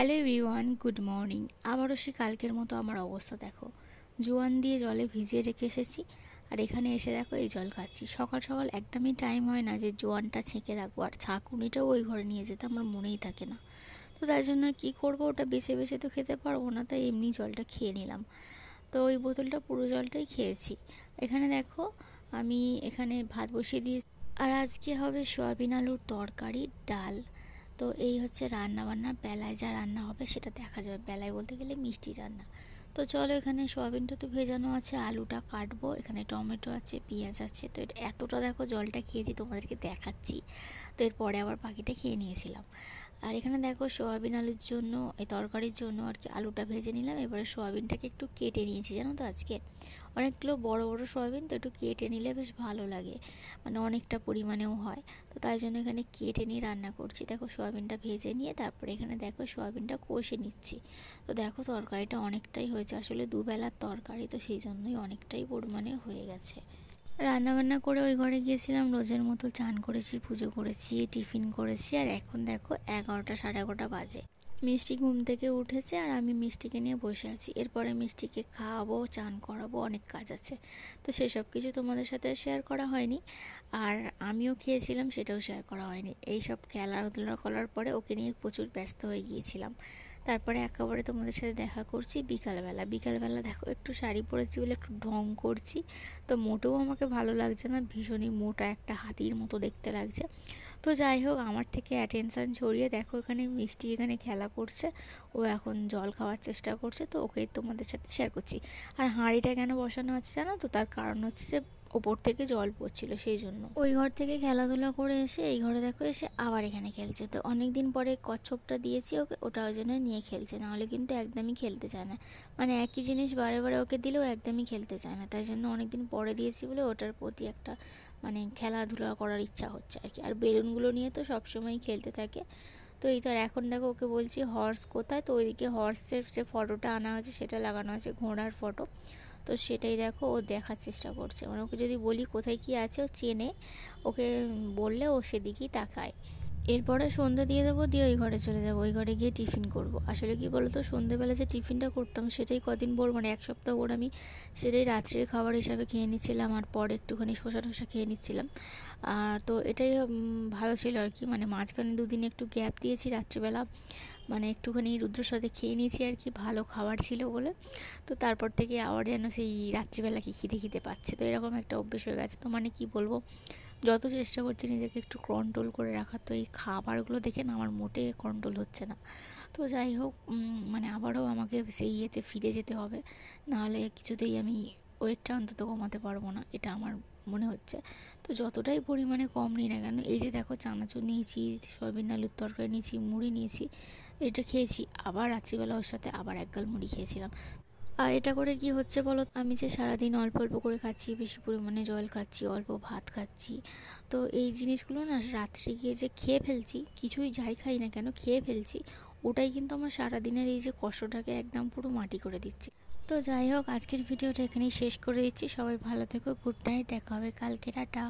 Hello everyone, good morning. আবারও সে কালকের মতো আমার অবস্থা দেখো। জোয়ান দিয়ে জলে ভিজিয়ে রেখে এসেছি, আর এখানে এসে দেখো এই জল খাচ্ছি। সকাল সকাল একদমই টাইম হয় না যে জোয়ানটা ছেঁকে রাখবো, আর ছাঁকুনিটাও ওই ঘরে নিয়ে যেতে আমার মনেই থাকে না। তো তাই জন্য আর কী করবো, ওটা বেছে বেছে তো খেতে পারবো না, তাই এমনি জলটা খেয়ে নিলাম। তো ওই বোতলটা পুরো জলটাই খেয়েছি। এখানে দেখো আমি এখানে ভাত বসিয়ে দিয়েছি, আর আজকে হবে সয়াবিন আলুর তরকারি, ডাল। তো এই হচ্ছে রান্না বান্না। বেলায় যা রান্না হবে সেটা দেখা যাবে, বেলায় বলতে গেলে মিষ্টি রান্না। তো চলো, এখানে সয়াবিনটা তো ভেজানো আছে, আলুটা কাটবো, এখানে টমেটো আছে, পেঁয়াজ আছে। তো এটা এতটা দেখো জলটা খেয়েছি, তোমাদেরকে দেখাচ্ছি। তো এরপরে আবার বাকিটা খেয়ে নিয়েছিলাম। আর এখানে দেখো সয়াবিন আলুর জন্য, এই তরকারির জন্য আর কি আলুটা ভেজে নিলাম। এবারে সয়াবিনটাকে একটু কেটে নিয়েছি, জানো তো আজকে অনেকগুলো বড় বড় সয়াবিন, তো একটু কেটে নিলে বেশ ভালো লাগে, মানে অনেকটা পরিমাণেও হয়। তো তাই জন্য এখানে কেটে নিয়ে রান্না করছি। দেখো সয়াবিনটা ভেজে নিয়ে তারপরে এখানে দেখো সয়াবিনটা কষে নিচ্ছি। তো দেখো তরকারিটা অনেকটাই হয়েছে, আসলে দুবেলার তরকারি, তো সেই জন্যই অনেকটাই পরিমাণে হয়ে গেছে। রান্নাবান্না করে ওই ঘরে গিয়েছিলাম, রোজের মতো চান করেছি, পুজো করেছি, টিফিন করেছি, আর এখন দেখো 11টা, সাড়ে 11টা বাজে। মিষ্টি ঘুম থেকে উঠেছে আর আমি মিষ্টিকে নিয়ে বসে আছি। এরপরে মিষ্টিকে খাওয়াবো, চান করাবো, অনেক কাজ আছে। তো সেসব কিছু তোমাদের সাথে শেয়ার করা হয়নি, আর আমিও খেয়েছিলাম সেটাও শেয়ার করা হয়নি। এইসব খেলাধুলা করার পরে ওকে নিয়ে প্রচুর ব্যস্ত হয়ে গিয়েছিলাম। তারপরে একেবারে তোমাদের সাথে দেখা করছি বিকালবেলা। বিকালবেলা দেখো একটু শাড়ি পরেছি বলে একটু ঢং করছি, তো মোটেও আমাকে ভালো লাগছে না, ভীষণই মোটা একটা হাতির মতো দেখতে লাগছে। তো যাই হোক, আমার থেকে অ্যাটেনশান ছড়িয়ে দেখো এখানে মিষ্টি এখানে খেলা করছে, ও এখন জল খাওয়ার চেষ্টা করছে, তো ওকে তোমাদের সাথে শেয়ার করছি। আর হাঁড়িটা কেন বসানো আছে জানো তো, তার কারণ হচ্ছে যে ওপর থেকে জল পড়ছিল, সেই জন্য। ওই ঘর থেকে খেলাধুলা করে এসে এই ঘরে দেখো এসে আবার এখানে খেলছে। তো অনেক দিন পরে কচ্ছপটা দিয়েছি ওকে, ওটা ওই জন্য নিয়ে খেলছে, নাহলে কিন্তু একদমই খেলতে চায় না। মানে একই জিনিস বারে বারে ওকে দিলেও একদমই খেলতে চায় না, তাই জন্য অনেক দিন পরে দিয়েছি বলে ওটার প্রতি একটা মানে খেলাধুলা করার ইচ্ছা হচ্ছে আর কি। আর বেলুনগুলো নিয়ে তো সবসময়ই খেলতে থাকে। তো এই তো, আর এখন দেখো ওকে বলছি হর্স কোথায়, তো ওইদিকে হর্সের যে ফটোটা আনা হয়েছে সেটা লাগানো আছে, ঘোড়ার ফটো। তো সেটাই দেখো ও দেখার চেষ্টা করছে, মানে ওকে যদি বলি কোথায় কী আছে ও চেনে, ওকে বললে ও সেদিকেই তাকায়। এরপরে সন্ধ্যে দিয়ে দেবো, দিয়ে ওই ঘরে চলে যাবো, ওই ঘরে গিয়ে টিফিন করব। আসলে কি বলতো, সন্ধ্যেবেলা যে টিফিনটা করতাম সেটাই কদিন ভোর, মানে এক সপ্তাহ ভোর আমি সেটাই রাত্রির খাবার হিসাবে খেয়ে নিচ্ছিলাম, আর পরে একটুখানি শসা টসা খেয়ে নিচ্ছিলাম। আর তো এটাই ভালো ছিল আর কি, মানে মাঝখানে দুদিন একটু গ্যাপ দিয়েছি রাত্রিবেলা, মানে একটুখানি রুদ্রর সাথে খেয়ে নিয়েছি আর কি, ভালো খাবার ছিল বলে। তো তারপর থেকে আবার যেন সেই রাত্রিবেলা কি খিদে খিদে পাচ্ছে, তো এরকম একটা অভ্যেস হয়ে গেছে। তো মানে কি বলবো, যত চেষ্টা করছি নিজেকে একটু কন্ট্রোল করে রাখার, তো এই খাবারগুলো দেখে না আমার মোটে কন্ট্রোল হচ্ছে না। তো যাই হোক, মানে আবারও আমাকে সেই ইয়েতে ফিরে যেতে হবে, নাহলে কিছুতেই আমি ওয়েটটা অন্তত কমাতে পারবো না, এটা আমার মনে হচ্ছে। তো যতটাই পরিমাণে কম নিই না কেন, এই যে দেখো চানাচুর নিয়েছি, সয়াবিন আলুর তরকারি নিয়েছি, মুড়ি নিয়েছি, এটা খেয়েছি, আবার রাত্রিবেলা ওর সাথে আবার এক গাল মুড়ি খেয়েছিলাম। আর এটা করে কি হচ্ছে বলো, আমি যে সারাদিন অল্প অল্প করে খাচ্ছি, বেশি পরিমাণে জল খাচ্ছি, অল্প ভাত খাচ্ছি, তো এই জিনিসগুলো না রাত্রে গিয়ে যে খেয়ে ফেলছি, কিছুই যাই খাই না কেন খেয়ে ফেলছি, ওটাই কিন্তু আমার সারাদিনের এই যে কষ্টটাকে একদম পুরো মাটি করে দিচ্ছে। তো যাই হোক, আজকের ভিডিওটা এখানেই শেষ করে দিচ্ছি। সবাই ভালো থেকো, গুড নাইট, দেখা হবে কালকে, টাটা।